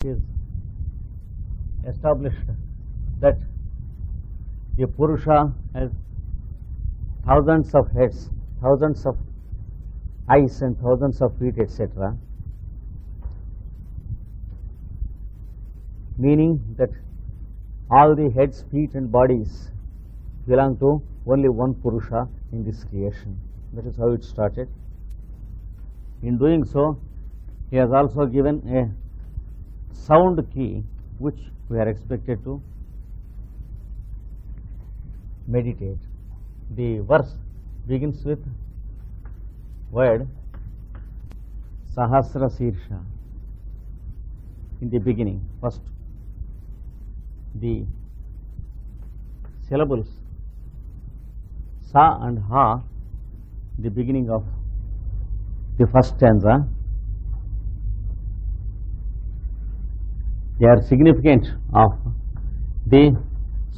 It is established that the Purusha has thousands of heads, thousands of eyes and thousands of feet, etc., meaning that all the heads, feet and bodies belong to only one Purusha in this creation. That is how it started. In doing so, he has also given a sound key which we are expected to meditate. The verse begins with word Sahasra Sirsha in the beginning. First, the syllables Sa and Ha, the beginning of the first stanza, they are significant of the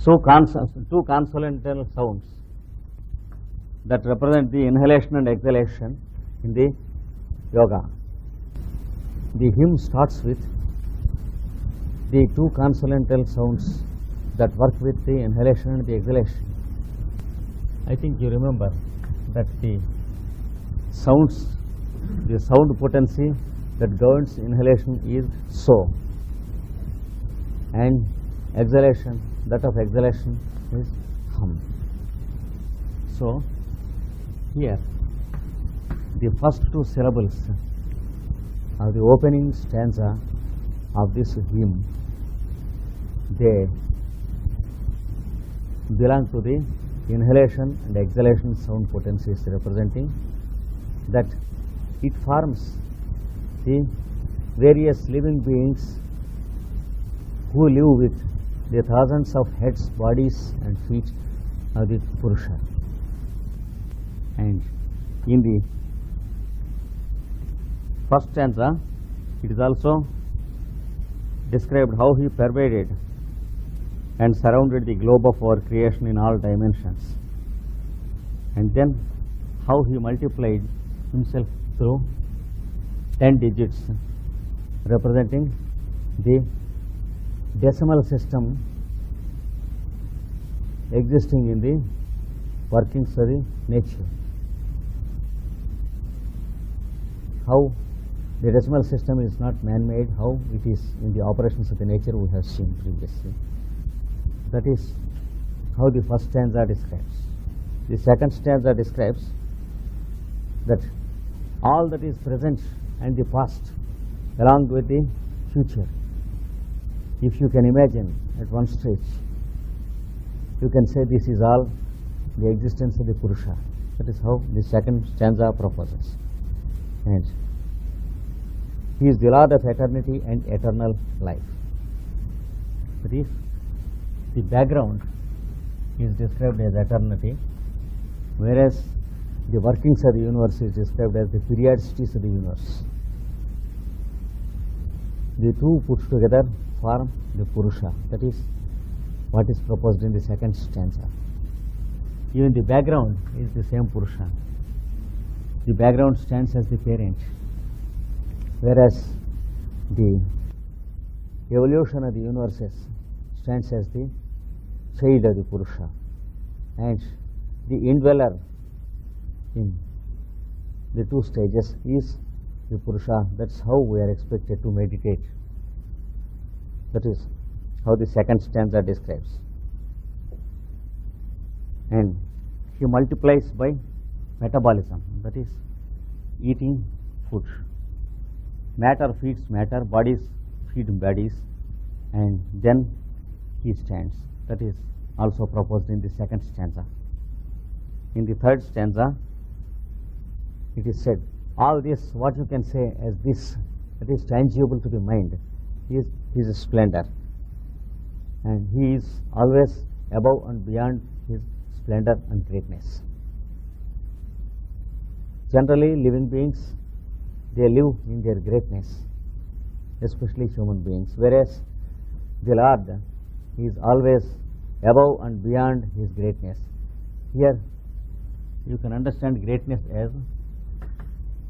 two consonantal sounds that represent the inhalation and exhalation in the yoga. The hymn starts with the two consonantal sounds that work with the inhalation and the exhalation. I think you remember that the sounds, the sound potency that governs inhalation is so, and exhalation, that of exhalation is hum. So here the first two syllables of the opening stanza of this hymn, they belong to the inhalation and exhalation sound potencies, representing that it forms the various living beings who live with the thousands of heads, bodies and feet of the Purusha. And in the first stanza, it is also described how he pervaded and surrounded the globe of our creation in all dimensions, and then how he multiplied himself through 10 digits, representing the decimal system existing in the workings of the nature. How the decimal system is not man-made, how it is in the operations of the nature we have seen previously. That is how the first stanza describes. The second stanza describes that all that is present and the past along with the future, if you can imagine at one stage, you can say this is all the existence of the Purusha. That is how the second stanza proposes. And he is the Lord of eternity and eternal life. But if the background is described as eternity, whereas the workings of the universe is described as the periodicities of the universe, the two put together form the Purusha. That is what is proposed in the second stanza. Even the background is the same Purusha. The background stands as the parent, whereas the evolution of the universes stands as the child of the Purusha, and the indweller in the two stages is the Purusha. That's how we are expected to meditate. That is how the second stanza describes. And he multiplies by metabolism, that is eating food. Matter feeds matter, bodies feed bodies, and then he stands. That is also proposed in the second stanza. In the third stanza, it is said, all this, what you can say as this, that is tangible to the mind, is his splendor, and he is always above and beyond his splendor and greatness. Generally, living beings, they live in their greatness, especially human beings, whereas the Lord is always above and beyond his greatness. Here you can understand greatness as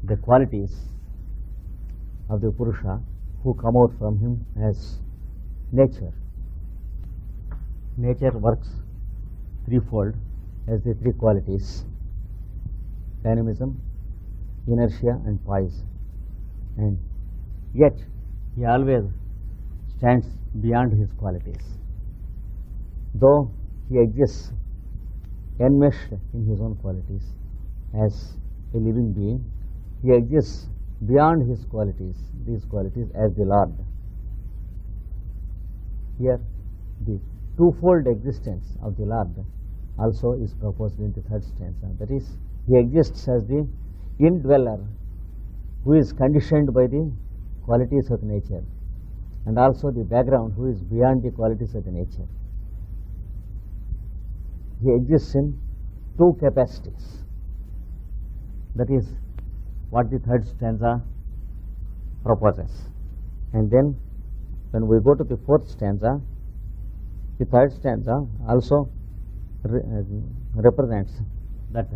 the qualities of the Purusha who come out from him as nature. Nature works threefold as the three qualities: dynamism, inertia and poise. And yet he always stands beyond his qualities. Though he exists enmeshed in his own qualities as a living being, he exists beyond his qualities, these qualities, as the Lord. Here the twofold existence of the Lord also is proposed in the third stanza. That is, he exists as the indweller who is conditioned by the qualities of nature, and also the background who is beyond the qualities of the nature. He exists in two capacities. That is what the third stanza proposes. And then when we go to the fourth stanza, the third stanza also represents that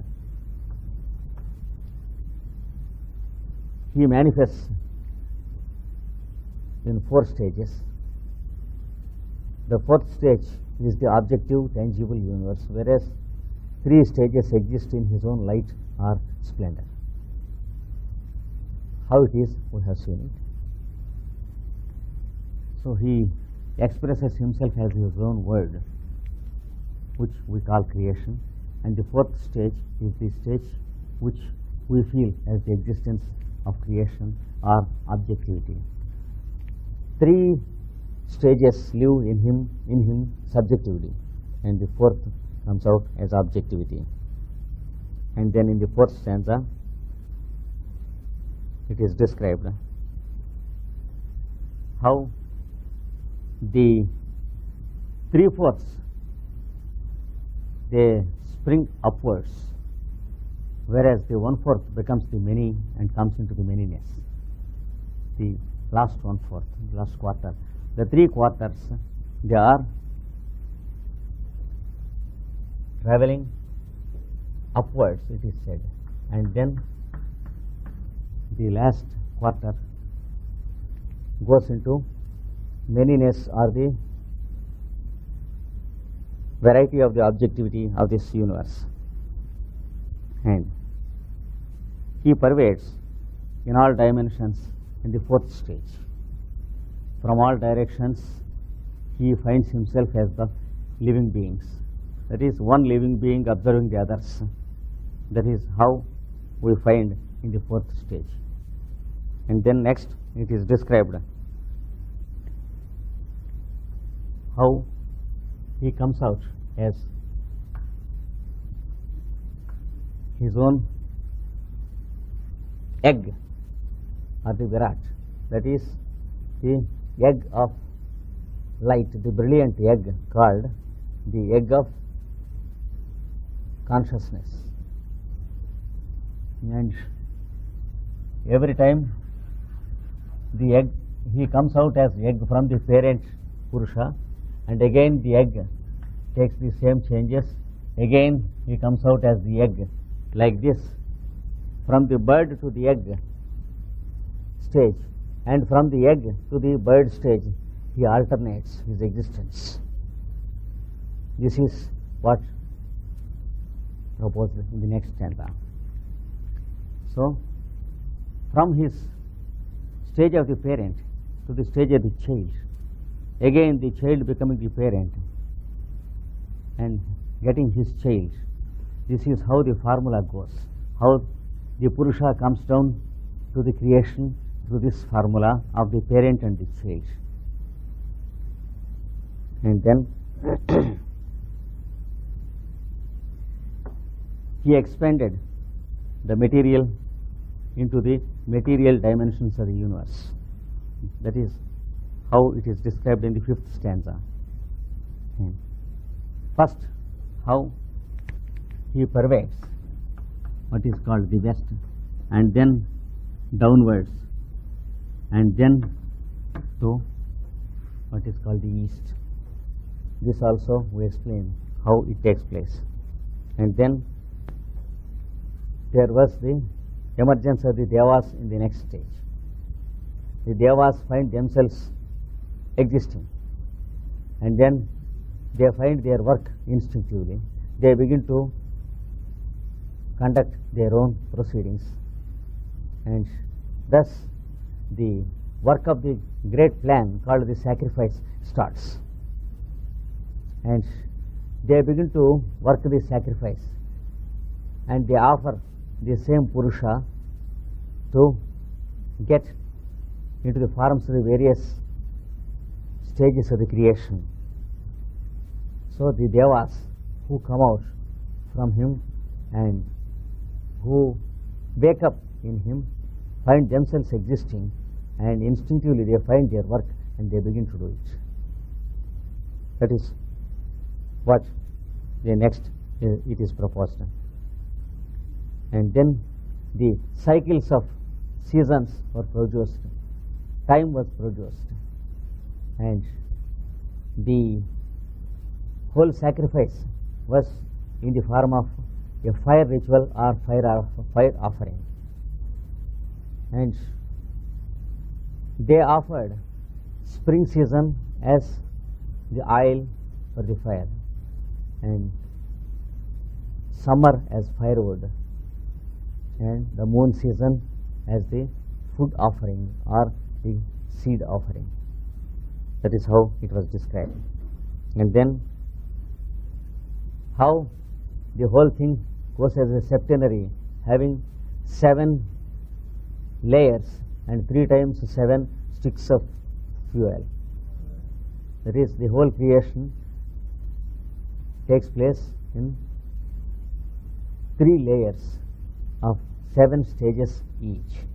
he manifests in four stages. The fourth stage is the objective, tangible universe, whereas three stages exist in his own light or splendor. How it is, we have seen it. So he expresses himself as his own word, which we call creation, and the fourth stage is the stage which we feel as the existence of creation or objectivity. Three stages live in him subjectively, and the fourth comes out as objectivity. And then in the fourth stanza it is described how the three-fourths, they spring upwards, whereas the one-fourth becomes the many and comes into the manyness. The last one-fourth, last quarter, the three quarters, they are traveling upwards, it is said, and then the last quarter goes into manyness, or the variety of the objectivity of this universe. And he pervades in all dimensions in the fourth stage. From all directions he finds himself as the living beings. That is, one living being observing the others. That is how we find in the fourth stage. And then next it is described how he comes out as his own egg, or the Virat, that is the egg of light, the brilliant egg called the egg of consciousness. And every time the egg, he comes out as egg from the parent Purusha, and again the egg takes the same changes, again he comes out as the egg, like this, from the bird to the egg stage, and from the egg to the bird stage he alternates his existence. This is what proposed in the next stanza. So from his stage of the parent to the stage of the child, again the child becoming the parent and getting his child, this is how the formula goes, how the Purusha comes down to the creation through this formula of the parent and the child. And then he expanded the material into the material dimensions of the universe. That is how it is described in the fifth stanza. First, how he pervades what is called the west, and then downwards, and then to what is called the east. This also we explain how it takes place. And then there was the emergence of the Devas in the next stage. the Devas find themselves existing, and then they find their work instinctively. They begin to conduct their own proceedings, and thus the work of the great plan called the sacrifice starts, and they begin to work the sacrifice, and they offer the same Purusha to get into the forms of the various stages of the creation. So the Devas who come out from him and who wake up in him find themselves existing, and instinctively they find their work and they begin to do it. That is what the next it is proposed. And then the cycles of seasons were produced, time was produced, and the whole sacrifice was in the form of a fire ritual or fire offering. And they offered spring season as the oil for the fire, and summer as firewood, and the moon season as the food offering or the seed offering. That is how it was described. And then how the whole thing goes as a septenary, having 7 layers and 3 times 7 sticks of fuel. That is, the whole creation takes place in 3 layers of 7 stages each.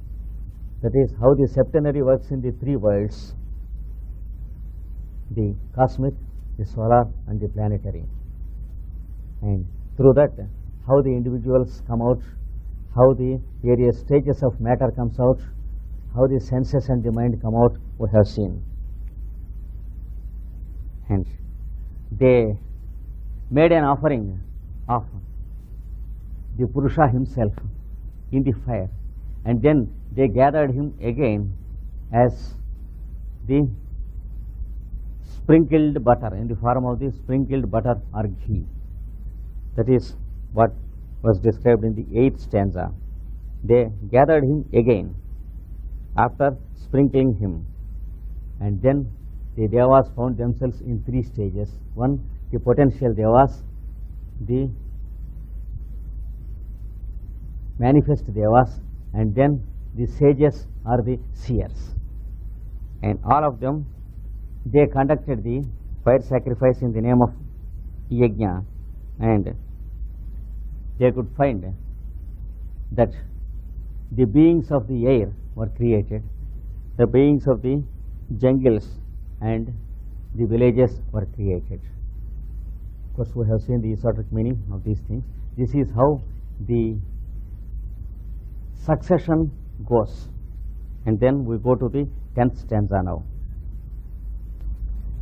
That is how the septenary works in the 3 worlds: the cosmic, the solar, and the planetary. And through that, how the individuals come out, how the various stages of matter comes out, how the senses and the mind come out, we have seen. And they made an offering of the Purusha himself in the fire, and then they gathered him again as the sprinkled butter, in the form of the sprinkled butter or ghee. That is what was described in the 8th stanza. They gathered him again after sprinkling him, and then the Devas found themselves in 3 stages. One, the potential Devas, the manifest Devas, and then the sages or the seers. And all of them, they conducted the fire sacrifice in the name of Yajna, and they could find that the beings of the air were created, the beings of the jungles and the villages were created. Of course, we have seen the esoteric meaning of these things. This is how the succession goes. And then we go to the 10th stanza now.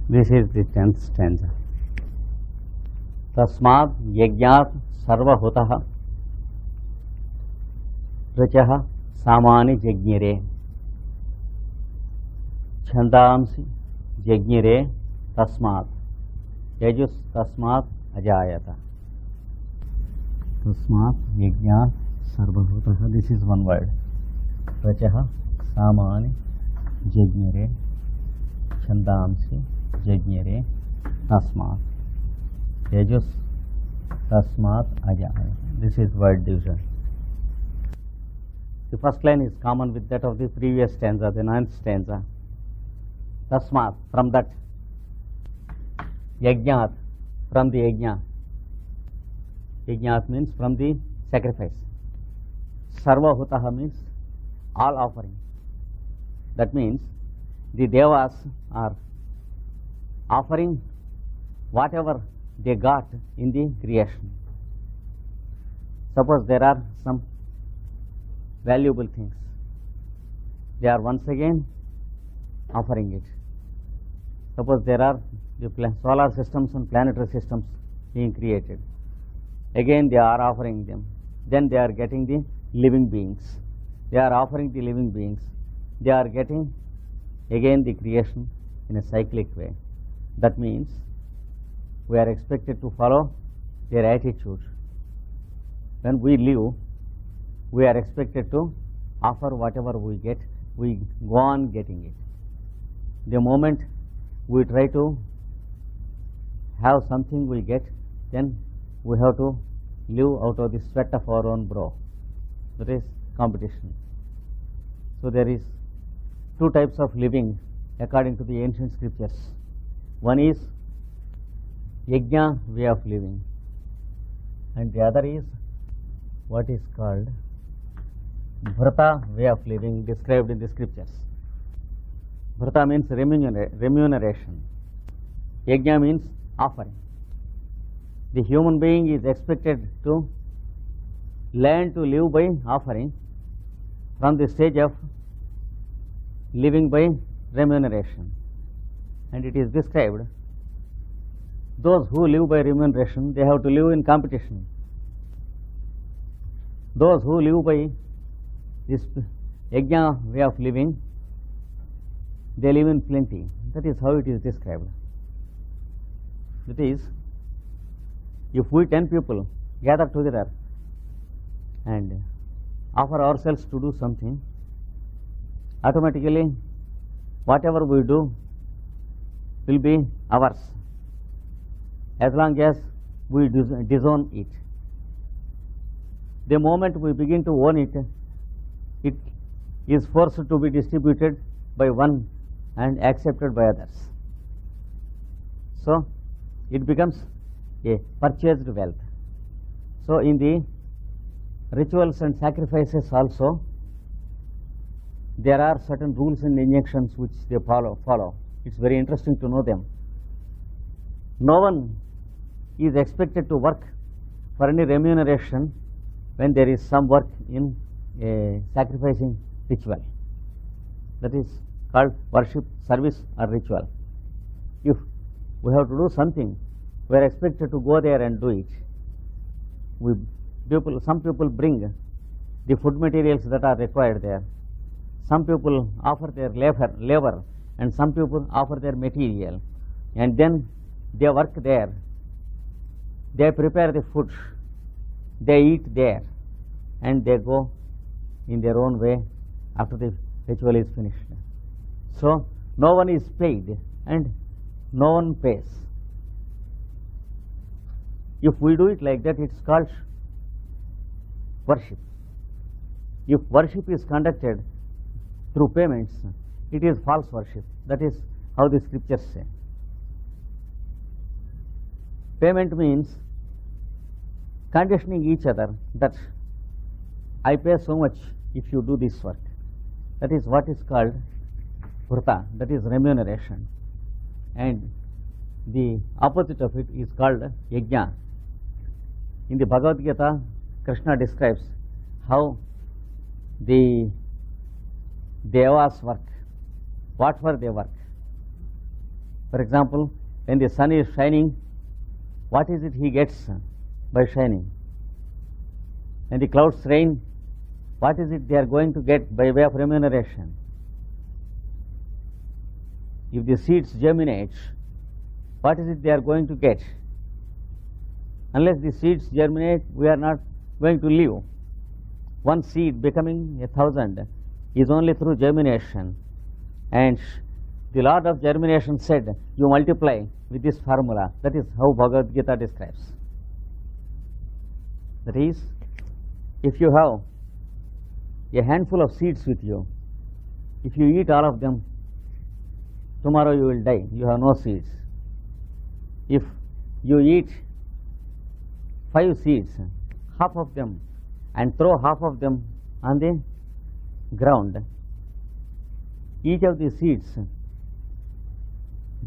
This is the 10th stanza. Tasmad yajnat sarvahutah rachah samani jajnire chandamsi jajnire tasmat yajus tasmat ajayata. Tasmat yajnat sarvahutah, this is one word. Rachah samani jajnire chandamsi jajnire tasmat yajus tasmat ajayata. This is word division. The first line is common with that of the previous stanza, the 9th stanza. Tasmat, from that. Yajnat, from the yajna. Yajnat means from the sacrifice. Sarvahutaha means all offering. That means the Devas are offering whatever they got in the creation. Suppose there are some valuable things, they are once again offering it. Suppose there are the solar systems and planetary systems being created, again they are offering them. Then they are getting the living beings, they are offering the living beings, they are getting again the creation in a cyclic way. That means we are expected to follow their attitude. When we live, we are expected to offer whatever we get, we go on getting it. The moment we try to have something we get, then we have to live out of the sweat of our own brow. That is competition. So there is two types of living according to the ancient scriptures. One is yajna way of living, and the other is what is called vrata way of living described in the scriptures. Vrata means remuneration. Yajna means offering. The human being is expected to learn to live by offering from the stage of living by remuneration. And it is described, those who live by remuneration, they have to live in competition. Those who live by this yajna way of living, they live in plenty. That is how it is described. That is, if we 10 people gather together and offer ourselves to do something, automatically whatever we do will be ours, as long as we disown it. The moment we begin to own it, it is forced to be distributed by one and accepted by others. So it becomes a purchased wealth. So in the rituals and sacrifices also, there are certain rules and injunctions which they follow. It's very interesting to know them. No one is expected to work for any remuneration when there is some work in a sacrificing ritual. That is called worship, service or ritual. If we have to do something, we are expected to go there and do it. Some people bring the food materials that are required there. Some people offer their labor and some people offer their material, and then they work there. They prepare the food, they eat there, and they go in their own way after the ritual is finished. So no one is paid and no one pays. If we do it like that, it's called worship. If worship is conducted through payments, it is false worship. That is how the scriptures say. Payment means conditioning each other that I pay so much if you do this work. That is what is called vrata, that is remuneration. And the opposite of it is called yajna. In the Bhagavad Gita, Krishna describes how the devas work, what for they work. For example, when the sun is shining, what is it he gets by shining? When the clouds rain, what is it they are going to get by way of remuneration? If the seeds germinate, what is it they are going to get? Unless the seeds germinate, we are not going to live. One seed becoming 1,000 is only through germination. And the Lord of germination said, you multiply with this formula. That is how Bhagavad Gita describes. That is, if you have a handful of seeds with you, if you eat all of them, tomorrow you will die. You have no seeds. If you eat 5 seeds, half of them, and throw half of them on the ground, each of the seeds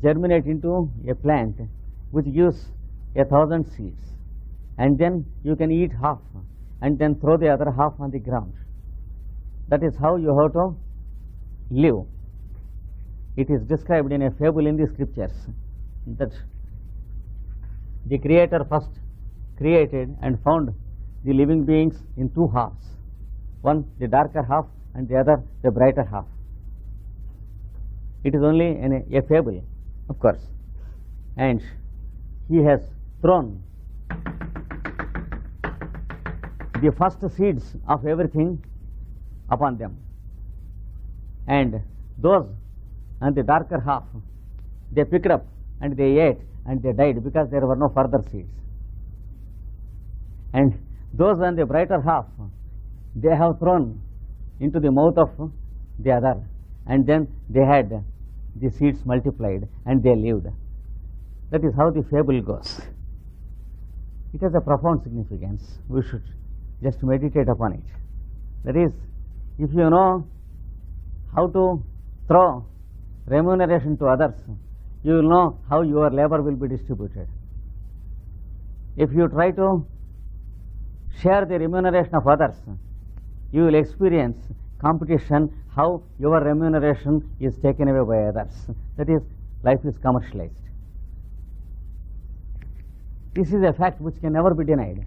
germinate into a plant which gives 1,000 seeds, and then you can eat half and then throw the other half on the ground. That is how you have to live. It is described in a fable in the scriptures that the Creator first created and found the living beings in 2 halves, one the darker half and the other the brighter half. It is only a fable, of course. And he has thrown the first seeds of everything upon them. And those on the darker half, they picked up and they ate and they died because there were no further seeds. And those on the brighter half, they have thrown into the mouth of the other, and then they had the seeds multiplied and they lived. That is how the fable goes. It has a profound significance. We should just meditate upon it. That is, if you know how to throw remuneration to others, you will know how your labor will be distributed. If you try to share the remuneration of others, you will experience competition, how your remuneration is taken away by others. That is, life is commercialized. This is a fact which can never be denied.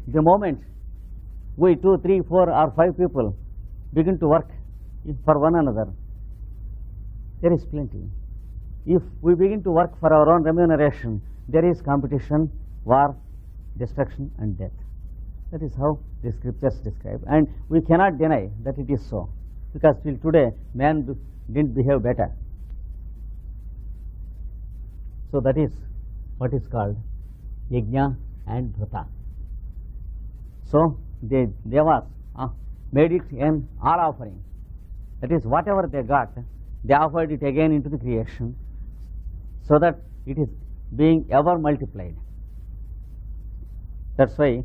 The moment we 2, 3, 4 or 5 people begin to work for one another, there is plenty. If we begin to work for our own remuneration, there is competition, war, destruction and death. That is how the scriptures describe, and we cannot deny that it is so, because till today man didn't behave better. So that is what is called yajna and vrata. So the devas made it an all offering. That is, whatever they got, they offered it again into the creation, so that it is being ever multiplied. That's why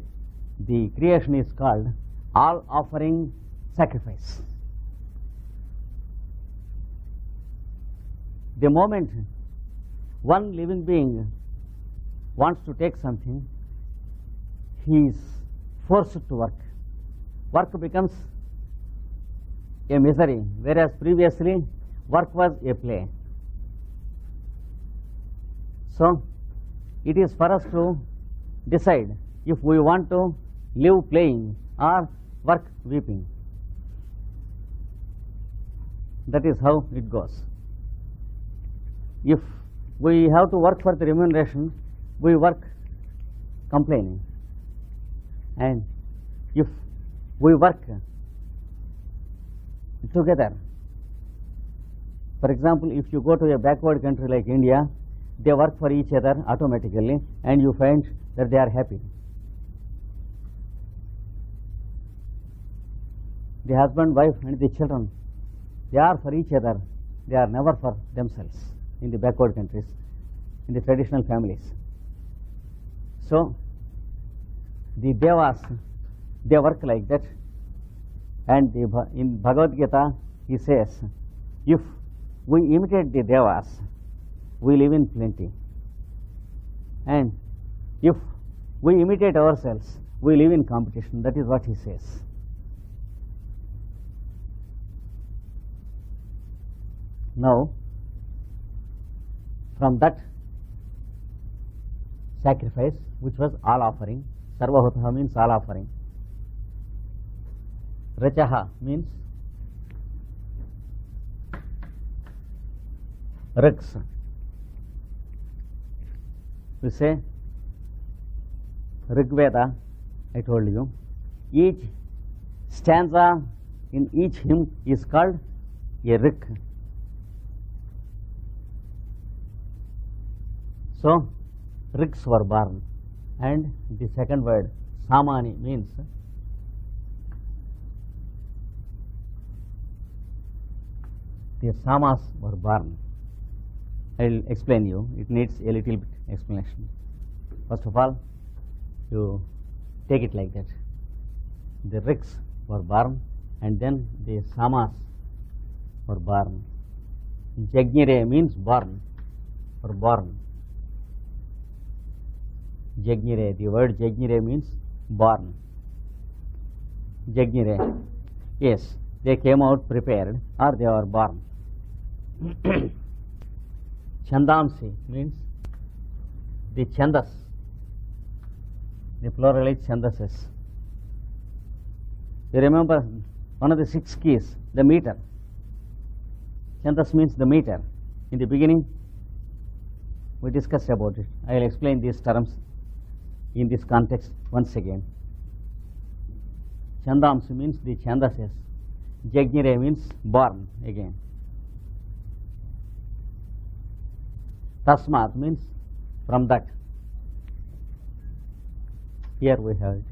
the creation is called all offering sacrifice. The moment one living being wants to take something, he is forced to work. Work becomes a misery, whereas previously work was a play. So it is for us to decide if we want to live playing or work weeping. That is how it goes. If we have to work for the remuneration, we work complaining. And if we work together, for example, if you go to a backward country like India, they work for each other automatically, and you find that they are happy. The husband, wife and the children, they are for each other, they are never for themselves in the backward countries, in the traditional families. So the devas, they work like that, and in Bhagavad Gita he says, if we imitate the devas, we live in plenty, and if we imitate ourselves, we live in competition. That is what he says. Now, from that sacrifice, which was all offering, sarvahutaha means all offering, rachaha means rigs. We say Rig Veda, I told you, each stanza in each hymn is called a rig. So rigs were born, and the second word samani means the samas were born. I will explain you. It needs a little bit explanation. First of all, you take it like that. The rigs were born, and then the samas were born. Jagnire means born or born. Jagnire, the word Jagnire means born. Jagnire, yes, they came out prepared or they were born. Chandamsi means the chandas, the plural is chandases. You remember one of the 6 keys, the meter. Chandas means the meter. In the beginning, we discussed about it. I will explain these terms in this context once again. Chandamsa means the chandases. Jagnire means born again. Tasmat means from that. Here we have it.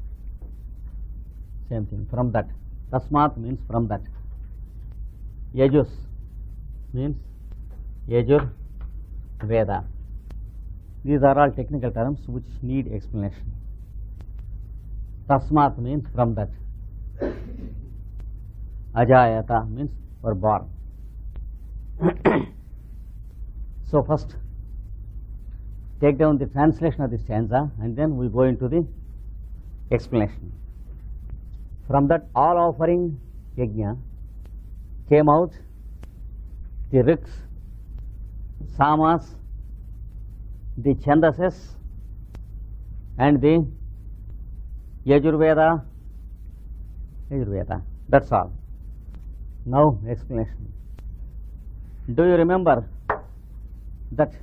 Same thing, from that. Tasmat means from that. Yajus means Yajur Veda. These are all technical terms which need explanation. Tasmat means from that. Ajayata means for born. So first take down the translation of this stanza and then we go into the explanation. From that all offering yajna came out the riks, samas, the chandases and the Yajurveda. That's all. Now explanation. Do you remember that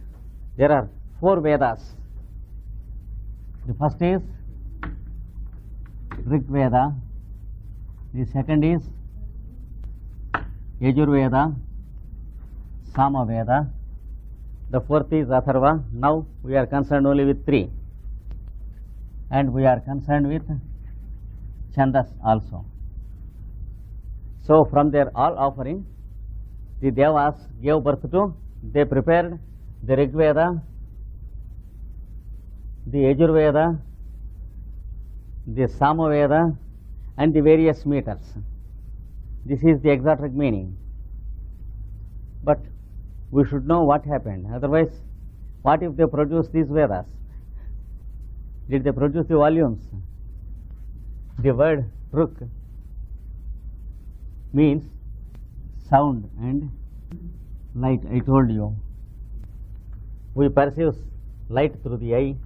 there are 4 Vedas? The first is Rig Veda, the second is Yajurveda, Sama Veda, the fourth is Atharva. Now we are concerned only with 3 and we are concerned with Chandas also. So from their all offering, the Devas gave birth to, they prepared the Rig Veda, the Yajurveda, the Sama Veda and the various meters. This is the exotic meaning. But we should know what happened. Otherwise, what if they produce these Vedas? Did they produce the volumes? The word Ruk means sound and light. I told you. We perceive light through the eye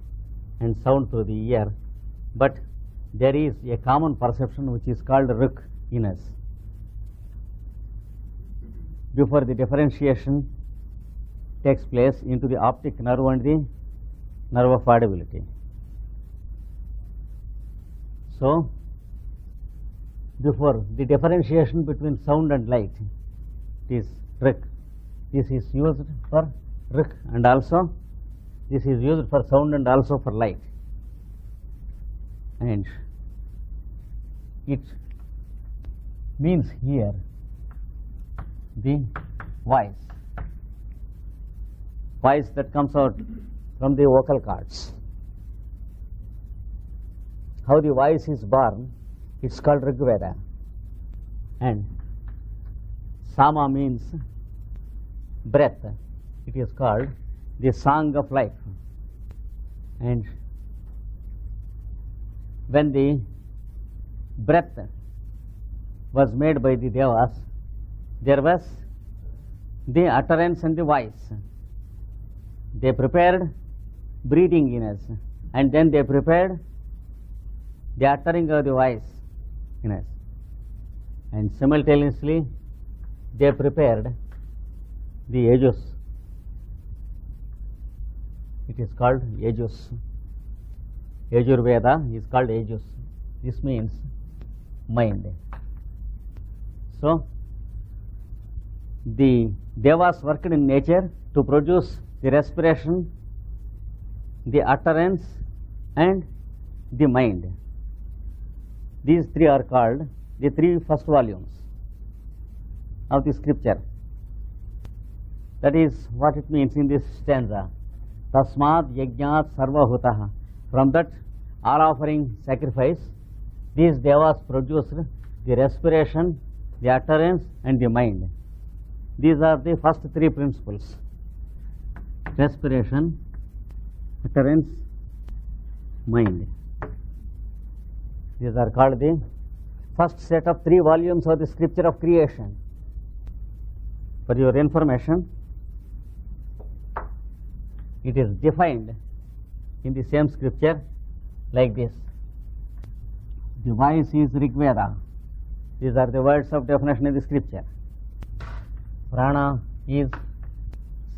and sound through the ear, but there is a common perception which is called Ruk in us. Before the differentiation takes place into the optic nerve and the nerve of audibility. So, before the differentiation between sound and light, it is Rik. This is used for Rik and also this is used for sound and also for light. And it means here the voice that comes out from the vocal cords. How the voice is born, it's called Rig Veda. And Sama means breath. It is called the song of life. And when the breath was made by the Devas, there was the utterance and the voice. They prepared breathing in us, and then they prepared the uttering of the voice in us, and simultaneously they prepared the Yajus. It is called Yajus. Yajurveda is called Yajus. This means mind. So the Devas worked in nature to produce the respiration, the utterance and the mind. These 3 are called the 3 first volumes of the scripture. That is what it means in this stanza. Tasmat yajnat sarvahutaha. From that all offering sacrifice, these Devas produced the respiration, the utterance and the mind. These are the first 3 principles. Respiration, utterance, mind. These are called the first set of 3 volumes of the scripture of creation. For your information, it is defined in the same scripture like this. The voice is Rig Veda, These are the words of definition in the scripture. Prana is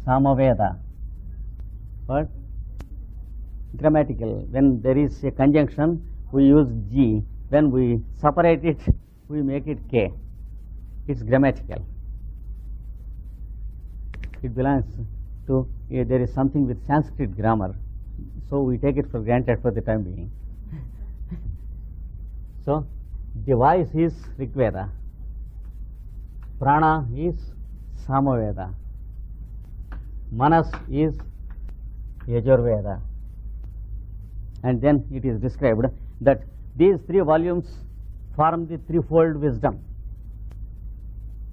Samaveda. But grammatical, when there is a conjunction, we use G. When we separate it, we make it K. It's grammatical. It belongs to, there is something with Sanskrit grammar, so we take it for granted for the time being. So, the voice is Rigveda. Prana is Samaveda. Manas is Yajurveda. And then it is described that these 3 volumes form the threefold wisdom.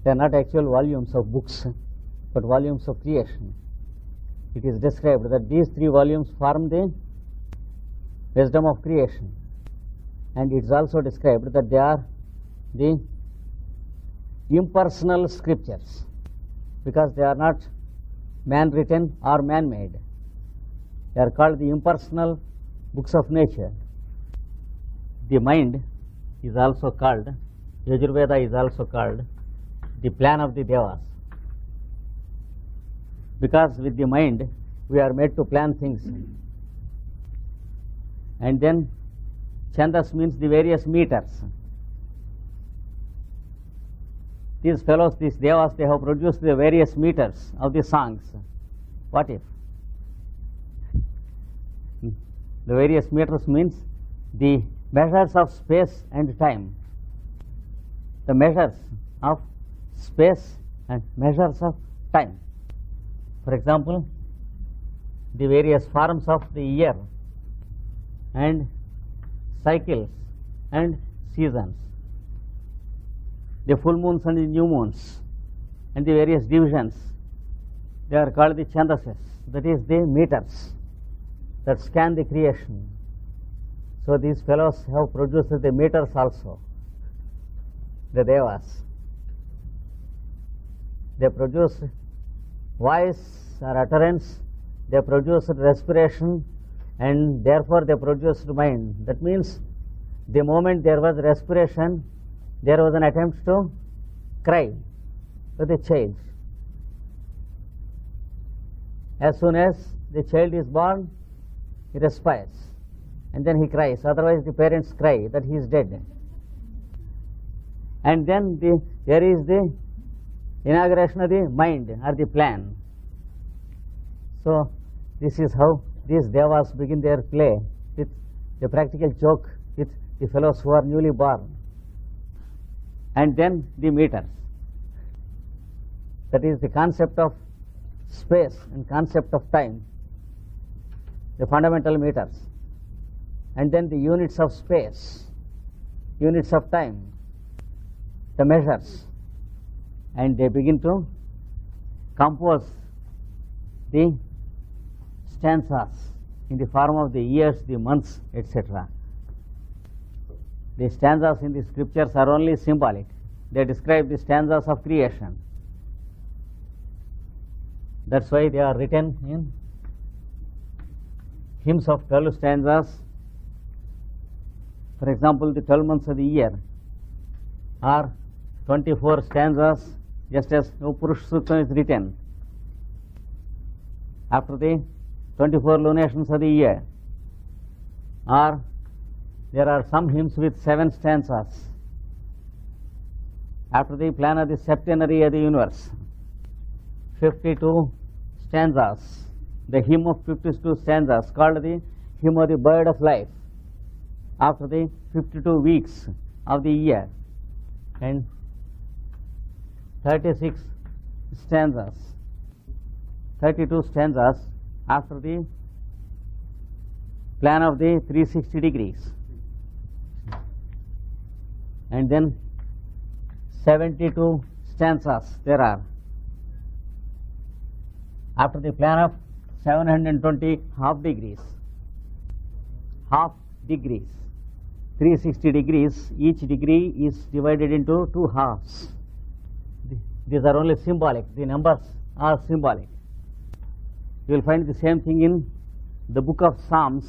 They are not actual volumes of books, but volumes of creation. It is described that these 3 volumes form the wisdom of creation. And it is also described that they are the impersonal scriptures, because they are not man-written or man-made. They are called the impersonal books of nature. The mind is also called, Yajurveda is also called the plan of the Devas, because with the mind we are made to plan things. And then Chandas means the various meters. These fellows, these Devas, they have produced the various meters of the songs. What if? The various meters means the measures of space and time. The measures of space and measures of time. For example, the various forms of the year and cycles and seasons, the full moons and the new moons, and the various divisions, they are called the chandases, that is the meters that scan the creation. So these fellows have produced the meters also, the Devas. They produce voice or utterance, they produce respiration, and therefore they produced mind. That means the moment there was respiration, there was an attempt to cry for the child. As soon as the child is born, he respires, and then he cries. Otherwise the parents cry that he is dead. And then there is the inauguration of the mind or the plan. So this is how these Devas begin their play, with a practical joke with the fellows who are newly born. And then the meters, that is the concept of space and concept of time, the fundamental meters. And then the units of space, units of time, the measures. And they begin to compose the stanzas in the form of the years, the months, etc. The stanzas in the scriptures are only symbolic. They describe the stanzas of creation. That's why they are written in hymns of 12 stanzas. For example, the 12 months of the year are 24 stanzas, just as Purush Sukta is written. After the 24 lunations of the year, or there are some hymns with 7 stanzas. After the plan of the septenary of the universe, 52 stanzas, the hymn of 52 stanzas called the hymn of the bird of life, after the 52 weeks of the year, and 36 stanzas, 32 stanzas after the plan of the 360 degrees, and then 72 stanzas there are after the plan of 720 half degrees. Half degrees, 360 degrees, each degree is divided into 2 halves. These are only symbolic, the numbers are symbolic. You will find the same thing in the book of Psalms,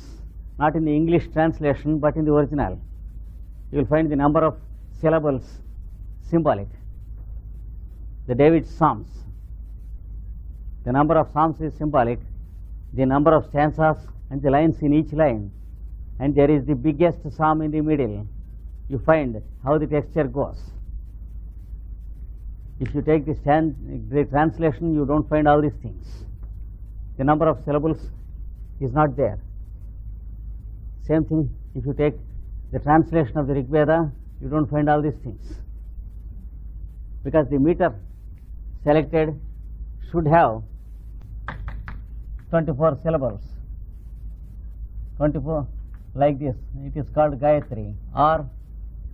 not in the English translation but in the original. You will find the number of syllables symbolic. The David Psalms. The number of psalms is symbolic. The number of stanzas and the lines in each line. And there is the biggest psalm in the middle. You find how the texture goes. If you take the translation, you don't find all these things. The number of syllables is not there. Same thing, if you take the translation of the Rig Veda, you don't find all these things. Because the meter selected should have 24 syllables. 24 like this. It is called Gayatri, or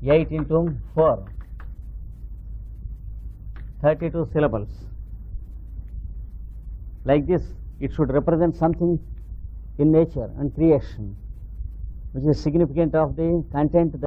8 into 4. 32 syllables. Like this, it should represent something in nature and creation, which is significant of the content that